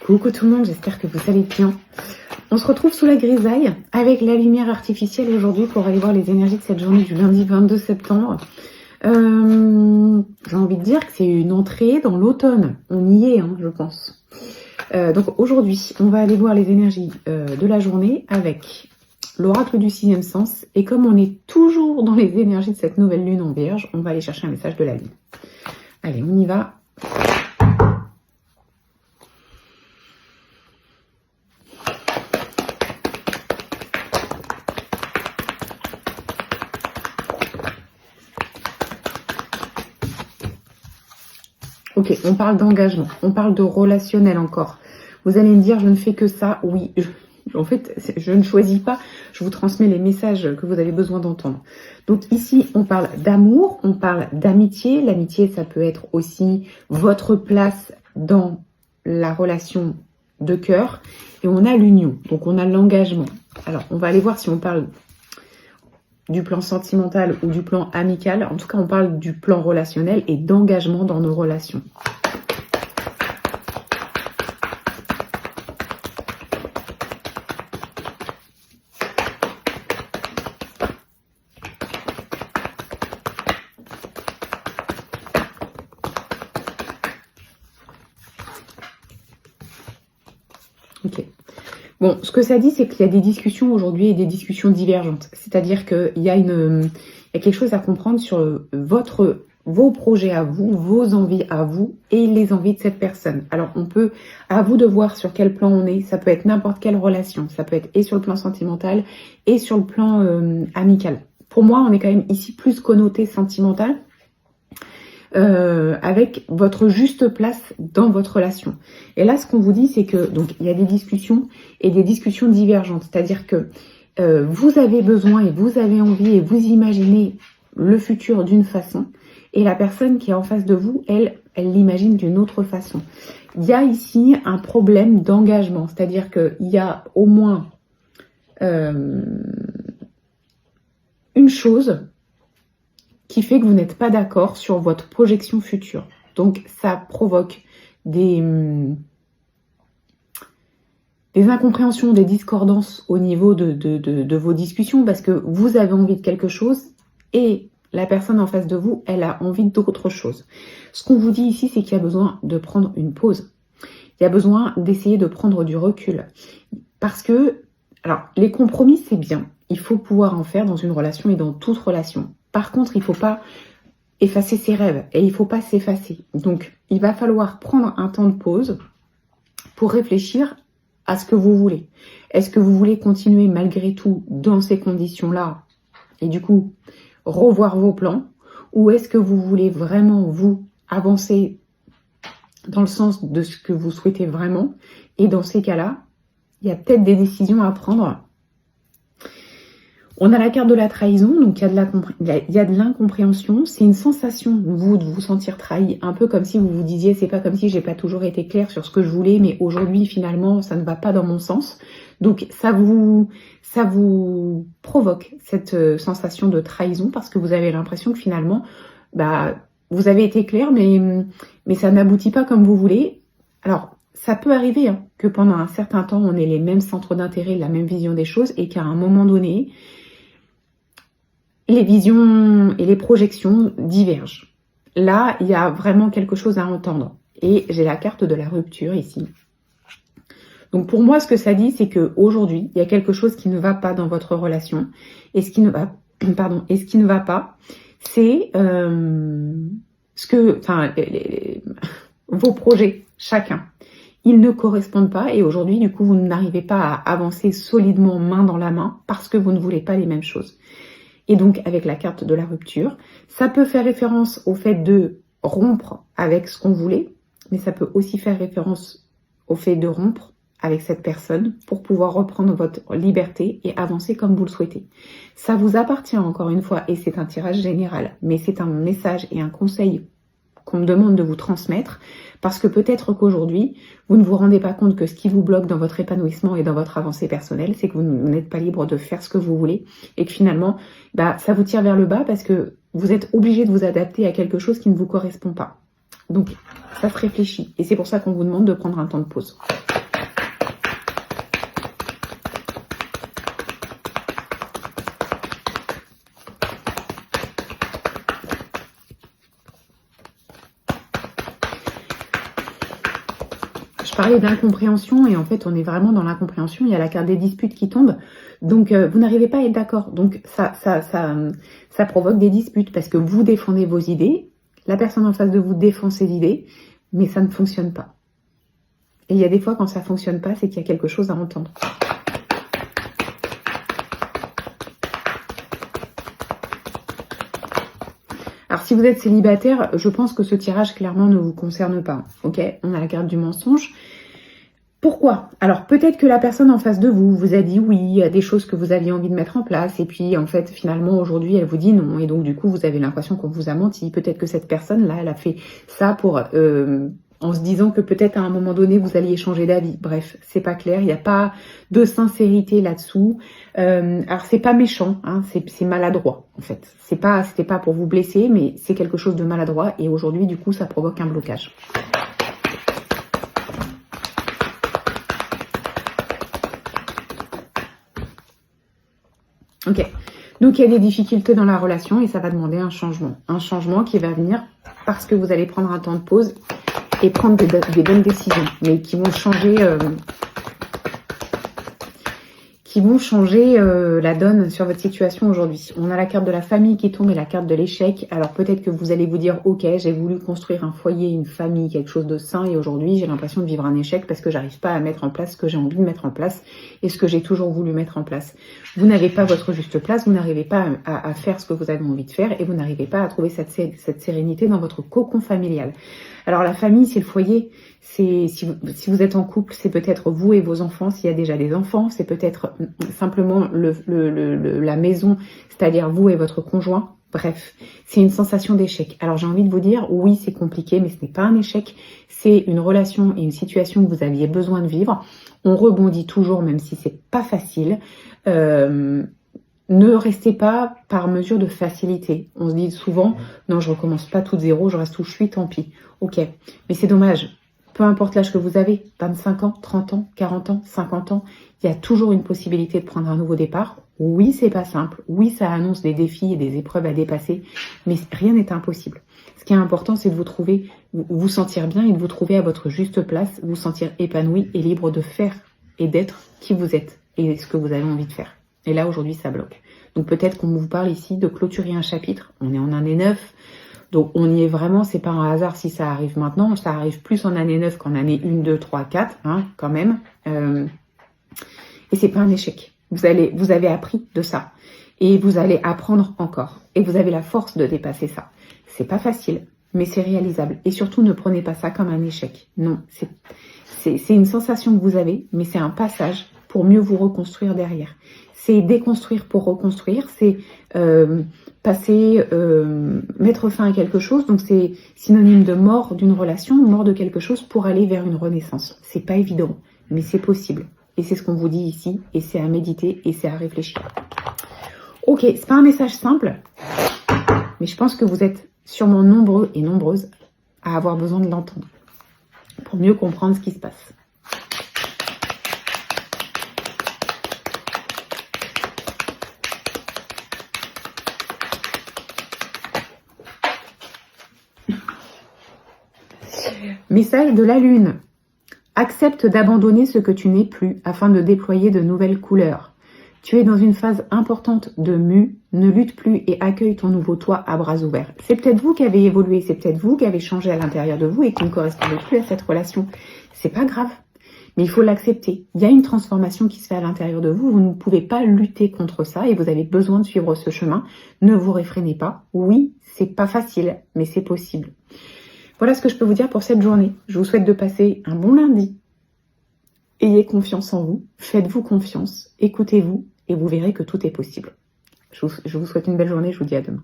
Coucou tout le monde, j'espère que vous allez bien. On se retrouve sous la grisaille avec la lumière artificielle aujourd'hui pour aller voir les énergies de cette journée du lundi 22 septembre. J'ai envie de dire que c'est une entrée dans l'automne. On y est, je pense. Donc aujourd'hui, on va aller voir les énergies de la journée avec l'oracle du sixième sens. Et comme on est toujours dans les énergies de cette nouvelle lune en vierge, on va aller chercher un message de la lune. Allez, on y va. Ok, on parle d'engagement, on parle de relationnel encore. Vous allez me dire, je ne fais que ça. Oui, en fait, je ne choisis pas. Je vous transmets les messages que vous avez besoin d'entendre. Donc ici, on parle d'amour, on parle d'amitié. L'amitié, ça peut être aussi votre place dans la relation de cœur. Et on a l'union, donc on a l'engagement. Alors, on va aller voir si on parle du plan sentimental ou du plan amical. En tout cas, on parle du plan relationnel et d'engagement dans nos relations. Ok. Bon, ce que ça dit, c'est qu'il y a des discussions aujourd'hui et des discussions divergentes. C'est-à-dire qu'il y a quelque chose à comprendre sur vos projets à vous, vos envies à vous et les envies de cette personne. Alors, à vous de voir sur quel plan on est. Ça peut être n'importe quelle relation. Ça peut être et sur le plan sentimental et sur le plan amical. Pour moi, on est quand même ici plus connoté sentimental. Avec votre juste place dans votre relation. Et là, ce qu'on vous dit, c'est que donc il y a des discussions et des discussions divergentes. C'est-à-dire que vous avez besoin et vous avez envie et vous imaginez le futur d'une façon et la personne qui est en face de vous, elle l'imagine d'une autre façon. Il y a ici un problème d'engagement. C'est-à-dire qu'il y a au moins une chose qui fait que vous n'êtes pas d'accord sur votre projection future. Donc, ça provoque des incompréhensions, des discordances au niveau de vos discussions parce que vous avez envie de quelque chose et la personne en face de vous, elle a envie d'autre chose. Ce qu'on vous dit ici, c'est qu'il y a besoin de prendre une pause. Il y a besoin d'essayer de prendre du recul. Parce que, alors, les compromis, c'est bien. Il faut pouvoir en faire dans une relation et dans toute relation. Par contre, il ne faut pas effacer ses rêves et il ne faut pas s'effacer. Donc, il va falloir prendre un temps de pause pour réfléchir à ce que vous voulez. Est-ce que vous voulez continuer malgré tout dans ces conditions-là et du coup, revoir vos plans? Ou est-ce que vous voulez vraiment, vous, avancer dans le sens de ce que vous souhaitez vraiment? Et dans ces cas-là, il y a peut-être des décisions à prendre. On a la carte de la trahison, donc il y a de l'incompréhension. C'est une sensation, vous, de vous sentir trahi. Un peu comme si vous vous disiez, c'est pas comme si j'ai pas toujours été claire sur ce que je voulais, mais aujourd'hui, finalement, ça ne va pas dans mon sens. Donc, ça vous provoque cette sensation de trahison parce que vous avez l'impression que finalement, vous avez été clair, mais ça n'aboutit pas comme vous voulez. Alors, ça peut arriver que pendant un certain temps, on ait les mêmes centres d'intérêt, la même vision des choses et qu'à un moment donné, les visions et les projections divergent. Là, il y a vraiment quelque chose à entendre. Et j'ai la carte de la rupture ici. Donc pour moi, ce que ça dit, c'est qu'aujourd'hui, il y a quelque chose qui ne va pas dans votre relation. Et ce qui ne va pas, c'est vos projets, chacun. Ils ne correspondent pas et aujourd'hui, du coup, vous n'arrivez pas à avancer solidement main dans la main parce que vous ne voulez pas les mêmes choses. Et donc, avec la carte de la rupture, ça peut faire référence au fait de rompre avec ce qu'on voulait, mais ça peut aussi faire référence au fait de rompre avec cette personne pour pouvoir reprendre votre liberté et avancer comme vous le souhaitez. Ça vous appartient encore une fois et c'est un tirage général, mais c'est un message et un conseil qu'on me demande de vous transmettre parce que peut-être qu'aujourd'hui, vous ne vous rendez pas compte que ce qui vous bloque dans votre épanouissement et dans votre avancée personnelle, c'est que vous n'êtes pas libre de faire ce que vous voulez et que finalement, ça vous tire vers le bas parce que vous êtes obligé de vous adapter à quelque chose qui ne vous correspond pas. Donc, ça se réfléchit et c'est pour ça qu'on vous demande de prendre un temps de pause. parlais d'incompréhension et en fait, on est vraiment dans l'incompréhension. Il y a la carte des disputes qui tombe. Donc, vous n'arrivez pas à être d'accord. Donc, ça provoque des disputes parce que vous défendez vos idées. La personne en face de vous défend ses idées, mais ça ne fonctionne pas. Et il y a des fois, quand ça ne fonctionne pas, c'est qu'il y a quelque chose à entendre. Alors, si vous êtes célibataire, je pense que ce tirage, clairement, ne vous concerne pas. Ok, on a la carte du mensonge. Pourquoi? Alors, peut-être que la personne en face de vous vous a dit oui, il y a des choses que vous aviez envie de mettre en place. Et puis, en fait, finalement, aujourd'hui, elle vous dit non. Et donc, du coup, vous avez l'impression qu'on vous a menti. Peut-être que cette personne-là, elle a fait ça pour... en se disant que peut-être à un moment donné, vous alliez changer d'avis. Bref, c'est pas clair, il n'y a pas de sincérité là-dessous. Alors, c'est pas méchant, hein, c'est maladroit, en fait. C'était pas pour vous blesser, mais c'est quelque chose de maladroit. Et aujourd'hui, du coup, ça provoque un blocage. Ok, donc il y a des difficultés dans la relation et ça va demander un changement. Un changement qui va venir parce que vous allez prendre un temps de pause et prendre des bonnes décisions, mais qui vont changer, la donne sur votre situation aujourd'hui. On a la carte de la famille qui tombe et la carte de l'échec. Alors peut-être que vous allez vous dire, ok, j'ai voulu construire un foyer, une famille, quelque chose de sain, et aujourd'hui j'ai l'impression de vivre un échec parce que j'arrive pas à mettre en place ce que j'ai envie de mettre en place et ce que j'ai toujours voulu mettre en place. Vous n'avez pas votre juste place, vous n'arrivez pas à faire ce que vous avez envie de faire et vous n'arrivez pas à trouver cette sérénité dans votre cocon familial. Alors la famille, c'est le foyer. Si vous êtes en couple, c'est peut-être vous et vos enfants. S'il y a déjà des enfants, c'est peut-être simplement la maison, c'est-à-dire vous et votre conjoint. Bref, c'est une sensation d'échec. Alors j'ai envie de vous dire, oui, c'est compliqué, mais ce n'est pas un échec. C'est une relation et une situation que vous aviez besoin de vivre. On rebondit toujours, même si c'est pas facile. Ne restez pas par mesure de facilité. On se dit souvent, non, je recommence pas tout de zéro, je reste où je suis, tant pis. Ok, mais c'est dommage. Peu importe l'âge que vous avez, 25 ans, 30 ans, 40 ans, 50 ans, il y a toujours une possibilité de prendre un nouveau départ. Oui, c'est pas simple. Oui, ça annonce des défis et des épreuves à dépasser, mais rien n'est impossible. Ce qui est important, c'est de vous trouver, vous sentir bien et de vous trouver à votre juste place, vous sentir épanoui et libre de faire et d'être qui vous êtes et ce que vous avez envie de faire. Et là, aujourd'hui, ça bloque. Donc peut-être qu'on vous parle ici de clôturer un chapitre. On est en année 9. Donc on y est vraiment, c'est pas un hasard si ça arrive maintenant. Ça arrive plus en année 9 qu'en année 1, 2, 3, 4, hein, quand même. Et c'est pas un échec. Vous avez appris de ça. Et vous allez apprendre encore. Et vous avez la force de dépasser ça. C'est pas facile, mais c'est réalisable. Et surtout, ne prenez pas ça comme un échec. Non, c'est une sensation que vous avez, mais c'est un passage pour mieux vous reconstruire derrière. C'est déconstruire pour reconstruire, c'est mettre fin à quelque chose. Donc c'est synonyme de mort d'une relation, mort de quelque chose pour aller vers une renaissance. C'est pas évident, mais c'est possible. Et c'est ce qu'on vous dit ici, et c'est à méditer, et c'est à réfléchir. Ok, c'est pas un message simple, mais je pense que vous êtes sûrement nombreux et nombreuses à avoir besoin de l'entendre pour mieux comprendre ce qui se passe. Message de la Lune. Accepte d'abandonner ce que tu n'es plus afin de déployer de nouvelles couleurs. Tu es dans une phase importante de mue, ne lutte plus et accueille ton nouveau toi à bras ouverts. C'est peut-être vous qui avez évolué, c'est peut-être vous qui avez changé à l'intérieur de vous et qui ne correspondez plus à cette relation. C'est pas grave, mais il faut l'accepter. Il y a une transformation qui se fait à l'intérieur de vous, vous ne pouvez pas lutter contre ça et vous avez besoin de suivre ce chemin. Ne vous réfrénez pas. Oui, c'est pas facile, mais c'est possible. Voilà ce que je peux vous dire pour cette journée. Je vous souhaite de passer un bon lundi. Ayez confiance en vous, faites-vous confiance, écoutez-vous et vous verrez que tout est possible. Je vous souhaite une belle journée, je vous dis à demain.